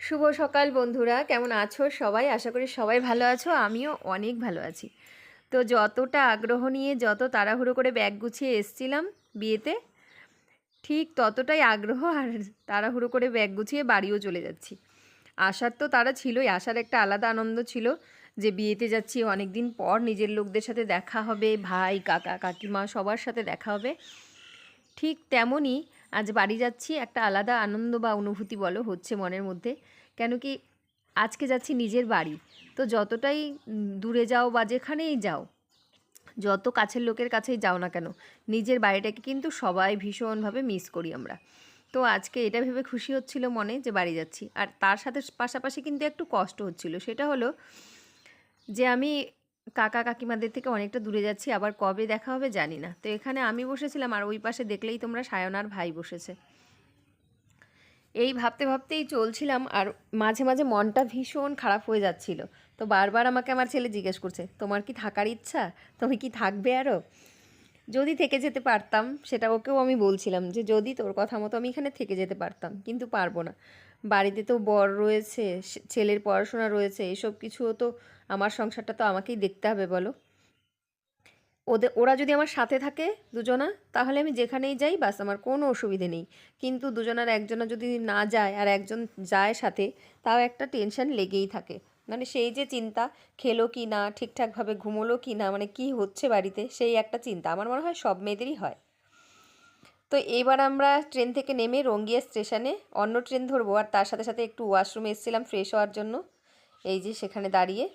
শুভ সকাল বন্ধুরা, কেমন আছো সবাই? আশা করি সবাই ভালো আছো, আমিও অনেক ভালো আছি। তো যতটা আগ্রহ নিয়ে যত তাড়াহুড়ো করে ব্যাগ গুছিয়ে এসছিলাম বিয়েতে, ঠিক ততটাই আগ্রহ আর তাড়াহুড়ো করে ব্যাগ গুছিয়ে বাড়িও চলে যাচ্ছি। আসার তো তারা ছিলই, আসার একটা আলাদা আনন্দ ছিল যে বিয়েতে যাচ্ছি, অনেক দিন পর নিজের লোকদের সাথে দেখা হবে, ভাই কাকা কাকিমা সবার সাথে দেখা হবে। ঠিক তেমনই আজ বাড়ি যাচ্ছি, একটা আলাদা আনন্দ বা অনুভূতি বলো হচ্ছে মনের মধ্যে। কেন কি, আজকে যাচ্ছি নিজের বাড়ি। তো যতটাই দূরে যাও বা যেখানেই যাও, যত কাছের লোকের কাছেই যাও না কেন, নিজের বাড়িটাকে কিন্তু সবাই ভীষণভাবে মিস করি আমরা। তো আজকে এটা ভেবে খুশি হচ্ছিল মনে যে বাড়ি যাচ্ছি, আর তার সাথে পাশাপাশি কিন্তু একটু কষ্ট হচ্ছিল। সেটা হলো যে আমি কাকা কাকিমাদের থেকে অনেকটা দূরে যাচ্ছি, আবার কবে দেখা হবে জানি না। তো এখানে আমি বসেছিলাম আর ওই পাশে দেখলেই তোমরা সায়নার ভাই বসেছে। এই ভাবতে ভাবতেই চলছিলাম, আর মাঝে মাঝে মনটা ভীষণ খারাপ হয়ে যাচ্ছিল। তো বারবার আমাকে আমার ছেলে জিজ্ঞেস করছে, তোমার কি থাকার ইচ্ছা, তুমি কি থাকবে আরও? যদি থেকে যেতে পারতাম, সেটা ওকেও আমি বলছিলাম যে যদি তোর কথা মতো আমি এখানে থেকে যেতে পারতাম, কিন্তু পারবো না। বাড়িতে তো বর রয়েছে, ছেলের পড়াশোনা রয়েছে, এসব কিছুও তো, আমার সংসারটা তো আমাকেই দেখতে হবে বলো। ওরা যদি আমার সাথে থাকে দুজনা, তাহলে আমি যেখানেই যাই বাস, আমার কোনো অসুবিধে নেই। কিন্তু দুজনার একজনা যদি না যায় আর একজন যায় সাথে, তাও একটা টেনশন লেগেই থাকে। মানে সেই যে চিন্তা, খেলো কি না, ঠিকঠাকভাবে ঘুমোলো কি না, মানে কি হচ্ছে বাড়িতে, সেই একটা চিন্তা আমার মনে হয় সব মেয়েদেরই হয়। তো এবার আমরা ট্রেন থেকে নেমে রঙ্গিয়া স্টেশনে অন্য ট্রেন ধরবো, আর তার সাথে সাথে একটু ওয়াশরুমে এসেছিলাম ফ্রেশ হওয়ার জন্য, এই যে সেখানে দাঁড়িয়ে।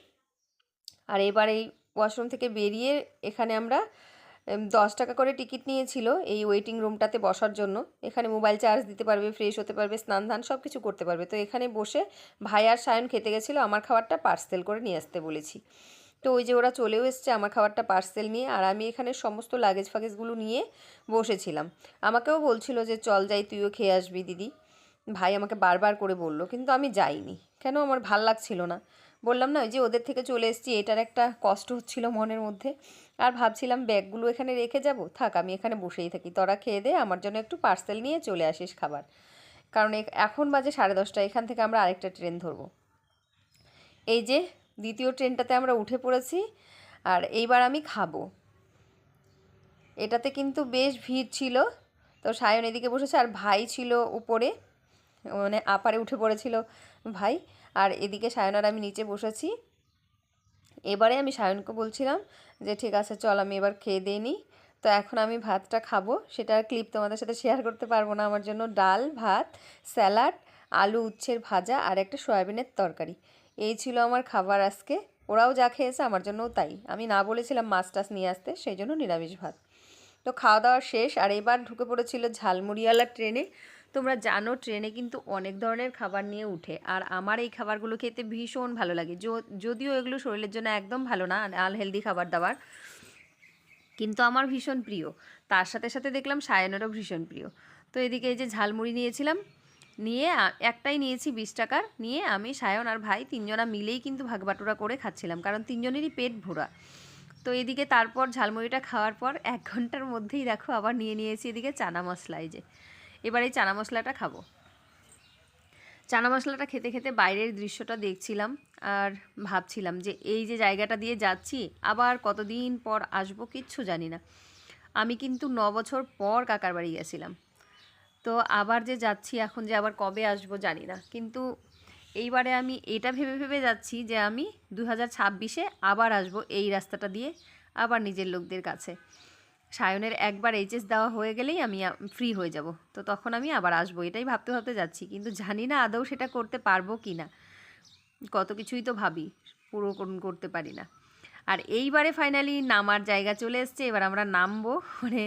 আর এবার এই ওয়াশরুম থেকে বেরিয়ে এখানে আমরা 10 টাকা করে টিকিট নিয়েছিল এই ওয়েটিং রুমটাতে বসার জন্য। এখানে মোবাইল চার্জ দিতে পারবে, ফ্রেশ হতে পারবে, স্নান ধান সব কিছু করতে পারবে। তো এখানে বসে ভাই আর সায়ন খেতে গেছিলো, আমার খাবারটা পার্সেল করে নিয়ে আসতে বলেছি। তো ওই যে ওরা চলেও এসছে আমার খাবারটা পার্সেল নিয়ে, আর আমি এখানে সমস্ত লাগেজ ফাগেজগুলো নিয়ে বসেছিলাম। আমাকেও বলছিল যে চল যাই, তুইও খেয়ে আসবি দিদি। ভাই আমাকে বারবার করে বলল, কিন্তু আমি যাইনি। কেন, আমার ভাল লাগছিল না। বললাম না, ওই যে ওদের থেকে চলে এসেছি, এটার একটা কষ্ট হচ্ছিল মনের মধ্যে। আর ভাবছিলাম ব্যাগগুলো এখানে রেখে যাব, থাক আমি এখানে বসেই থাকি, তোরা খেয়ে দে, আমার জন্য একটু পার্সেল নিয়ে চলে আসিস খাবার। কারণ এখন বাজে 10:30, এখান থেকে আমরা আরেকটা ট্রেন ধরবো। এই যে দ্বিতীয় ট্রেনটাতে আমরা উঠে পড়েছি, আর এইবার আমি খাবো। এটাতে কিন্তু বেশ ভিড় ছিল। তো সায়ন এদিকে বসেছে, আর ভাই ছিল উপরে, মানে আপারে উঠে পড়েছিল ভাই। আর এদিকে সায়ন আর আমি নিচে বসেছি। এবারে আমি সায়নকে বলছিলাম যে ঠিক আছে চল, আমি এবার খেয়ে দিয়ে নিই। তো এখন আমি ভাতটা খাবো, সেটার ক্লিপ তোমাদের সাথে শেয়ার করতে পারবো না। আমার জন্য ডাল ভাত, স্যালাড, আলু উচ্ছের ভাজা আর একটা সয়াবিনের তরকারি, এই ছিল আমার খাবার আজকে। ওরাও যা খেয়েছে আমার জন্যও তাই। আমি না বলেছিলাম মাছ টাছ নিয়ে আসতে, সেই জন্য নিরামিষ ভাত। তো খাওয়া দাওয়া শেষ, আর এবার ঢুকে পড়েছিল ঝালমুড়িওয়ালা ট্রেনে। তোমরা জানো ট্রেনে কিন্তু অনেক ধরনের খাবার নিয়ে উঠে, আর আমার এই খাবারগুলো খেতে ভীষণ ভালো লাগে। যদিও এগুলো শরীরের জন্য একদম ভালো না, আনহেলদি খাবার দাবার, কিন্তু আমার ভীষণ প্রিয়। তার সাথে সাথে দেখলাম সায়নেরও ভীষণ প্রিয়। তো এদিকে এই যে ঝালমুড়ি নিয়েছিলাম, নিয়ে একটাই নিয়েছি 20 টাকার, নিয়ে আমি সায়ন আর ভাই তিনজনা মিলেই কিন্তু ভাগবাটোরা করে খাচ্ছিলাম, কারণ তিনজনেরই পেট ভরা। তো এদিকে তারপর ঝালমুড়িটা খাওয়ার পর 1 ঘন্টার মধ্যেই দেখো আবার নিয়ে নিয়েছি এদিকে চানা মশলা। এই যে এবার এই চানা মশলাটা খাবো। চানা মশলাটা খেতে খেতে বাইরের দৃশ্যটা দেখছিলাম, আর ভাবছিলাম যে এই যে জায়গাটা দিয়ে যাচ্ছি, আবার কতদিন পর আসবো কিচ্ছু জানি না। আমি কিন্তু 9 বছর পর কাকার বাড়ি গেছিলাম। তো আবার যে যাচ্ছি এখন, যে আবার কবে আসবো জানি না, কিন্তু এইবারে আমি এটা ভেবে ভেবে যাচ্ছি যে আমি 2026-এ আবার আসবো এই রাস্তাটা দিয়ে, আবার নিজের লোকদের কাছে। সায়নের একবার এইচএস দেওয়া হয়ে গেলেই আমি ফ্রি হয়ে যাব, তো তখন আমি আবার আসবো, এটাই ভাবতে ভাবতে যাচ্ছি। কিন্তু জানি না আদৌ সেটা করতে পারবো কি না। কত কিছুই তো ভাবি, পুরো করতে পারি না। আর এইবারে ফাইনালি নামার জায়গা চলে এসছে, এবার আমরা নামবো, মানে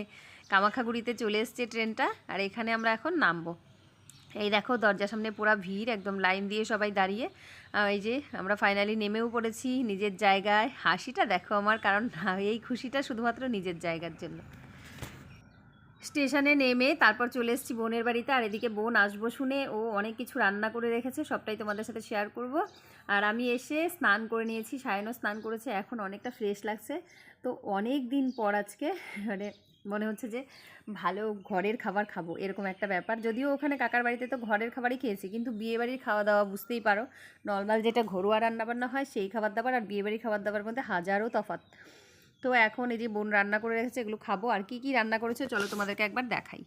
কামাখাগুড়িতে চলে এসছে ট্রেনটা, আর এখানে আমরা এখন নামবো। এই দেখো দরজার সামনে পুরো ভিড়, একদম লাইন দিয়ে সবাই দাঁড়িয়ে। এই যে আমরা ফাইনালি নেমেও পড়েছি নিজের জায়গায়। হাসিটা দেখো আমার, কারণ এই খুশিটা শুধুমাত্র নিজের জায়গার জন্য। স্টেশনে নেমে তারপর চলে এসেছি বোনের বাড়িতে, আর এদিকে বোন আসবো শুনে ও অনেক কিছু রান্না করে রেখেছে, সবটাই তোমাদের সাথে শেয়ার করব। আর আমি এসে স্নান করে নিয়েছি, সায়নও স্নান করেছে, এখন অনেকটা ফ্রেশ লাগছে। তো অনেক দিন পর আজকে মানে মনে হচ্ছে যে ভালো ঘরের খাবার খাবো, এরকম একটা ব্যাপার। যদিও ওখানে কাকার বাড়িতে তো ঘরের খাবারই খেয়েছি, কিন্তু বিয়েবাড়ির খাওয়া দাওয়া বুঝতেই পারো, নর্মাল যেটা ঘরোয়া রান্নাবান্না হয় সেই খাবার দাবার আর বিয়েবাড়ির খাবার দাবার মধ্যে হাজারো তফাৎ। তো এখন এই যে বোন রান্না করে রেখেছে, এগুলো খাবো। আর কি কি রান্না করেছে চলো তোমাদেরকে একবার দেখাই।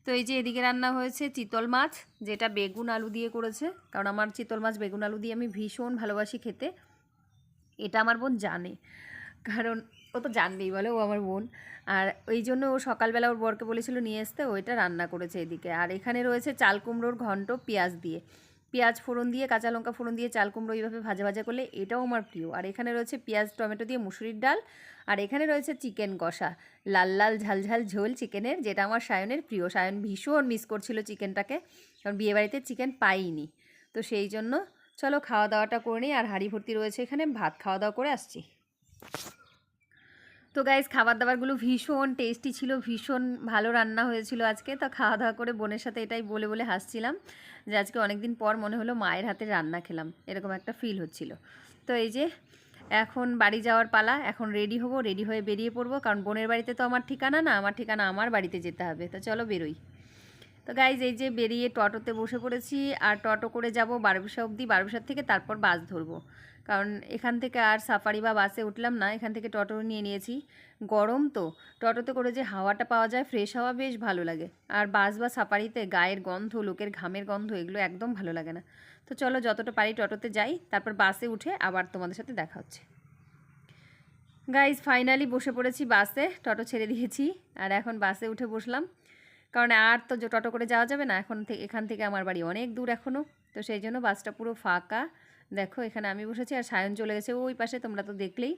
তো এই যে এদিকে রান্না হয়েছে চিতল মাছ, যেটা বেগুন আলু দিয়ে করেছে, কারণ আমার চিতল মাছ বেগুন আলু দিয়ে আমি ভীষণ ভালোবাসি খেতে। এটা আমার বোন জানে, কারণ ও তো জানবেই বলে, ও আমার বোন। আর ওই জন্য ও সকালবেলা ওর বরকে বলেছিল নিয়ে আসতে, ওইটা রান্না করেছে এদিকে। আর এখানে রয়েছে চাল কুমড়োর ঘন্ট পেঁয়াজ দিয়ে, পেঁয়াজ ফোড়ন দিয়ে কাঁচা লঙ্কা ফোড়ন দিয়ে চাল কুমড়ো এইভাবে ভাজা ভাজা করলে এটাও আমার প্রিয়। আর এখানে রয়েছে পেঁয়াজ টমেটো দিয়ে মুসুরির ডাল। আর এখানে রয়েছে চিকেন কষা, লাল লাল ঝাল ঝাল ঝোল চিকেনের, যেটা আমার সায়নের প্রিয়। সায়ন ভীষণ মিস করছিল চিকেনটাকে, কারণ বিয়েবাড়িতে চিকেন পাইনি। তো সেই জন্য চলো খাওয়া দাওয়াটা করে নিই। আর হাঁড়ি ভর্তি রয়েছে এখানে ভাত, খাওয়া দাওয়া করে আসছি। তো গাইজ খাবার দাবারগুলো ভীষণ টেস্টি ছিল, ভীষণ ভালো রান্না হয়েছিল আজকে। তো খাওয়া দাওয়া করে বোনের সাথে এটাই বলে বলে হাসছিলাম যে আজকে অনেক দিন পর মনে হলো মায়ের হাতে রান্না খেলাম, এরকম একটা ফিল হচ্ছিল। তো এই যে এখন বাড়ি যাওয়ার পালা, এখন রেডি হব, রেডি হয়ে বেরিয়ে পড়বো, কারণ বোনের বাড়িতে তো আমার ঠিকানা না, আমার ঠিকানা আমার বাড়িতে যেতে হবে। তো চলো বেরোই। তো গাইজ এই যে বেরিয়ে টোটোতে বসে পড়েছি, আর টোটো করে যাব বারোবিশা অবধি, বারোবিশার থেকে তারপর বাস ধরবো, কারণ এখান থেকে আর সাফারি বা বাসে উঠলাম না, এখান থেকে টোটো নিয়ে নিয়েছি। গরম তো, টোটোতে করে যে হাওয়াটা পাওয়া যায়, ফ্রেশ হাওয়া, বেশ ভালো লাগে। আর বাস বা সাফারিতে গায়ের গন্ধ, লোকের ঘামের গন্ধ, এগুলো একদম ভালো লাগে না। তো চলো যতটা পারি টোটোতে যাই, তারপর বাসে উঠে আবার তোমাদের সাথে দেখা হচ্ছে। গাইজ ফাইনালি বসে পড়েছি বাসে, টোটো ছেড়ে দিয়েছি আর এখন বাসে উঠে বসলাম, কারণ আর তো টোটো করে যাওয়া যাবে না, এখান থেকে আমার বাড়ি অনেক দূর এখনও। তো সেই জন্য বাসটা পুরো ফাঁকা। দেখো এখানে আমি বসেছি আর সায়ন চলে গেছে ওই পাশে, তোমরা তো দেখলেই।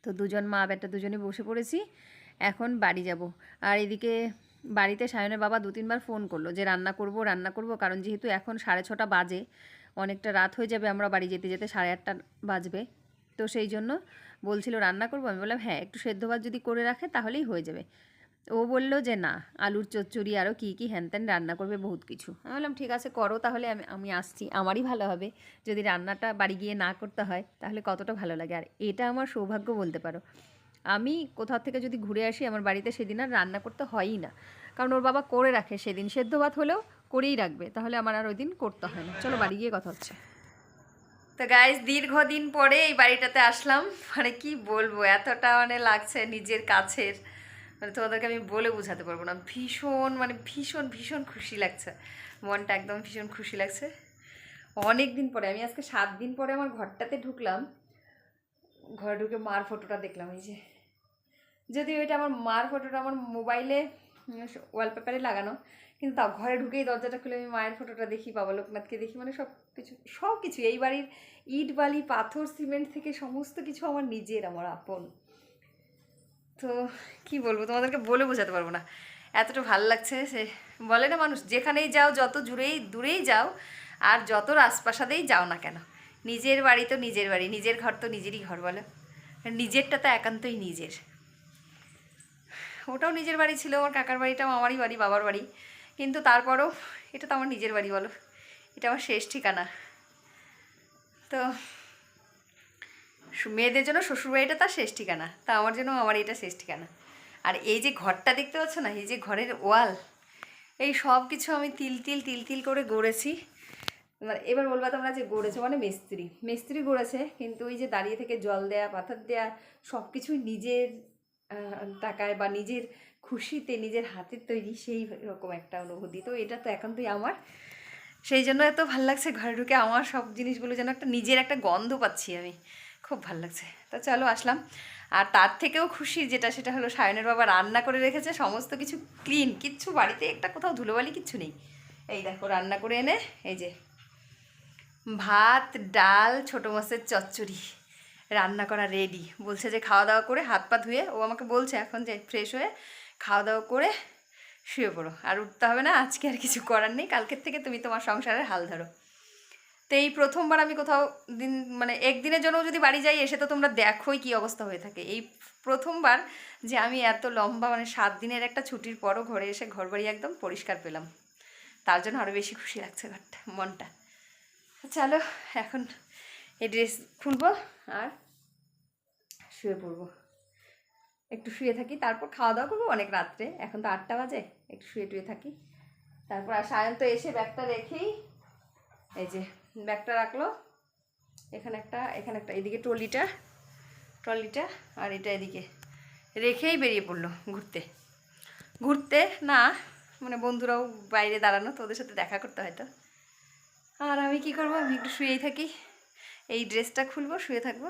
তো দুজন মা বেটা দুজনে বসে পড়েছি, এখন বাড়ি যাব। আর এদিকে বাড়িতে সায়নের বাবা 2-3 বার ফোন করলো যে রান্না করব রান্না করব, কারণ যেহেতু এখন 6:30 বাজে, অনেকটা রাত হয়ে যাবে, আমরা বাড়ি যেতে যেতে 8:30 বাজবে। তো সেই জন্য বলছিল রান্না করব, আমি বললাম হ্যাঁ একটু সেদ্ধ ভাত যদি করে রাখে তাহলেই হয়ে যাবে। ও বলল যে না, আলুর চচ্চড়ি আরও কী কী হ্যানত্যান রান্না করবে বহুত কিছু। আমি বললাম ঠিক আছে করো তাহলে, আমি আসছি, আমারই ভালো হবে। যদি রান্নাটা বাড়ি গিয়ে না করতে হয় তাহলে কতটা ভালো লাগে। আর এটা আমার সৌভাগ্য বলতে পারো, আমি কোথাও থেকে যদি ঘুরে আসি আমার বাড়িতে সেদিন আর রান্না করতে হয়ই না, কারণ ওর বাবা করে রাখে, সেদিন সেদ্ধ ভাত হলেও করেই রাখবে, তাহলে আমার আর ওই দিন করতে হয় না। চলো বাড়ি গিয়ে কথা হচ্ছে। তো গাইজ দীর্ঘদিন পরে এই বাড়িটাতে আসলাম, মানে কি বলবো, এতটা মানে লাগছে নিজের কাছের, মানে তোমাদেরকে আমি বলে বোঝাতে পারবো না। ভীষণ মানে ভীষণ ভীষণ খুশি লাগছে, মনটা একদম ভীষণ খুশি লাগছে। অনেক দিন পরে, আমি আজকে 7 দিন পরে আমার ঘরটাতে ঢুকলাম, ঘরে ঢুকে মার ফটোটা দেখলাম। এই যে যদিও এটা আমার মার ফটোটা আমার মোবাইলে ওয়ালপেপারে লাগানো, কিন্তু তাও ঘরে ঢুকেই দরজাটা খুলে আমি মায়ের ফটোটা দেখি, বাবা লোকনাথকে দেখি, মানে সব কিছু এই বাড়ির ইট বালি পাথর সিমেন্ট থেকে সমস্ত কিছু আমার নিজের, আমার আপন। তো কি বলবো তোমাদেরকে বলে বোঝাতে পারবো না, এতটা ভালো লাগছে। সে বলে না মানুষ যেখানেই যাও, যত দূরেই যাও আর যত রাজপ্রাসাদেই যাও না কেন, নিজের বাড়ি তো নিজের বাড়ি, নিজের ঘর তো নিজেরই ঘর বলো। নিজেরটা তো একান্তই নিজের। ওটাও নিজের বাড়ি ছিল, আমার কাকার বাড়িটাও আমারই বাড়ি, বাবার বাড়ি, কিন্তু তারপরেও এটা তো আমার নিজের বাড়ি বলো, এটা আমার শেষ ঠিকানা। তো মেয়েদের জন্য শ্বশুরবাড়িটা তার শেষ ঠিকানা, তা আমার জন্য আমার এটা শেষ ঠিকানা। আর এই যে ঘরটা দেখতে পাচ্ছ না, এই যে ঘরের ওয়াল, এই সব কিছু আমি তিল তিল করে গড়েছি। মানে এবার বলবা তোমরা যে গড়েছে মানে মিস্ত্রি গড়েছে, কিন্তু ওই যে দাঁড়িয়ে থেকে জল দেয়া পাথর দেয়া সব কিছুই নিজের টাকায় বা নিজের খুশিতে নিজের হাতের তৈরি, সেই রকম একটা অনুভূতি। তো এটা তো একান্তই আমার, সেই জন্য এত ভাল লাগছে ঘরে ঢুকে, আমার সব জিনিসগুলো যেন একটা নিজের একটা গন্ধ পাচ্ছি আমি, খুব ভাল লাগছে। তো চলো আসলাম। আর তার থেকেও খুশি যেটা, সেটা হলো সায়নের বাবা রান্না করে রেখেছে, সমস্ত কিছু ক্লিন, কিচ্ছু বাড়িতে একটা কোথাও ধুলোবালি কিচ্ছু নেই। এই দেখো রান্না করে এনে এই যে ভাত ডাল ছোটো মাছের চচ্চড়ি রান্না করা রেডি। বলছে যে খাওয়া দাওয়া করে হাত পা ধুয়ে, ও আমাকে বলছে এখন যে ফ্রেশ হয়ে খাওয়া দাওয়া করে শুয়ে পড়ো, আর উঠতে হবে না, আজকে আর কিছু করার নেই, কালকের থেকে তুমি তোমার সংসারের হাল ধরো। তো এই প্রথমবার আমি কোথাও মানে একদিনের জন্য যদি বাড়ি যাই, এসে তো তোমরা দেখোই কী অবস্থা হয়ে থাকে, এই প্রথমবার যে আমি এত লম্বা মানে 7 দিনের একটা ছুটির পরও ঘরে এসে ঘরবাড়ি একদম পরিষ্কার পেলাম, তার জন্য আরও বেশি খুশি লাগছে মনটা। চলো এখন এই ড্রেস খুলবো আর শুয়ে পড়বো। একটু শুয়ে থাকি, তারপর খাওয়া দাওয়া করবো অনেক রাত্রে, এখন তো 8টা বাজে, একটু শুয়ে টুয়ে থাকি। তারপর আর সায়ন তো এসে ব্যাগটা রেখেই, এই যে ব্যাগটা রাখলো এখানে একটা, এদিকে ট্রলিটা আর এটা এদিকে রেখেই বেরিয়ে পড়লো ঘুরতে না, মানে বন্ধুরাও বাইরে দাঁড়ানো, তো ওদের সাথে দেখা করতে হয়তো। আর আমি কি করব, আমি একটু শুয়েই থাকি, এই ড্রেসটা খুলবো, শুয়ে থাকবো।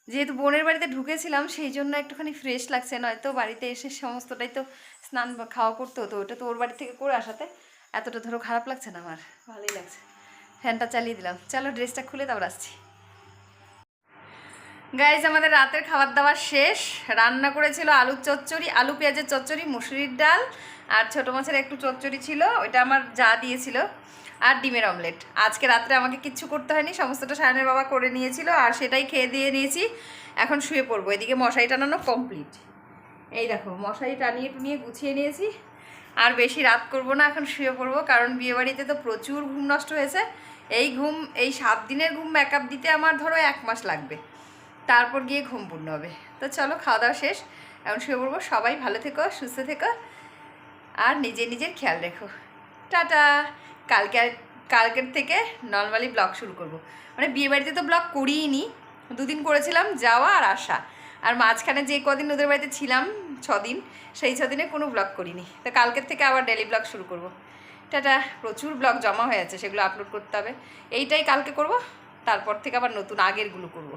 যেহেতু বোনের বাড়িতে ঢুকেছিলাম সেই জন্য একটুখানি ফ্রেশ লাগছে, নয়তো বাড়িতে এসে সমস্তটাই তো স্নান বা খাওয়া করতে হতো, ওটা তো ওর বাড়ি থেকে করে আসাতে এতটা ধরো খারাপ লাগছে না, আমার ভালোই লাগছে। ফ্যানটা চালিয়ে দিলাম, চলো ড্রেসটা খুলে তারপর আসছি। গাইজ আমাদের রাতের খাবার দাবার শেষ। রান্না করেছিল আলুর চচ্চড়ি, আলু পেঁয়াজের চচ্চড়ি, মুসুরির ডাল আর ছোটো মাছের একটু চচ্চড়ি ছিল, ওইটা আমার যা দিয়েছিল, আর ডিমের অমলেট। আজকে রাত্রে আমাকে কিচ্ছু করতে হয়নি, সমস্তটা সায়নের বাবা করে নিয়েছিল, আর সেটাই খেয়ে দিয়ে নিয়েছি। এখন শুয়ে পড়বো, এদিকে মশারি টানানো কমপ্লিট। এই দেখো মশারি টানিয়ে টুনিয়ে গুছিয়ে নিয়েছি, আর বেশি রাত করব না, এখন শুয়ে পড়বো, কারণ বিয়েবাড়িতে তো প্রচুর ঘুম নষ্ট হয়েছে। এই 7 দিনের ঘুম মেকআপ দিতে আমার ধরো 1 মাস লাগবে, তারপর গিয়ে ঘুম পূর্ণ হবে। তো চলো খাওয়া দাওয়া শেষ, এখন শুয়ে পড়বো। সবাই ভালো থেকো, সুস্থ থেকো, আর নিজের খেয়াল রেখো। টাটা। কালকের থেকে নর্মালি ব্লগ শুরু করব। মানে বিয়েবাড়িতে তো ব্লগ করিই নি, 2 দিন করেছিলাম, যাওয়া আর আসা, আর মাঝখানে যে কদিন ওদের বাড়িতে ছিলাম 6 দিন, সেই 6 দিনে কোনো ব্লগ করিনি। তো কালকের থেকে আবার ডেলি ব্লগ শুরু করব। টাটা। প্রচুর ব্লগ জমা হয়ে আছে, সেগুলো আপলোড করতে হবে। এইটাই কালকে করব, তারপর থেকে আবার নতুন আগেরগুলো করব।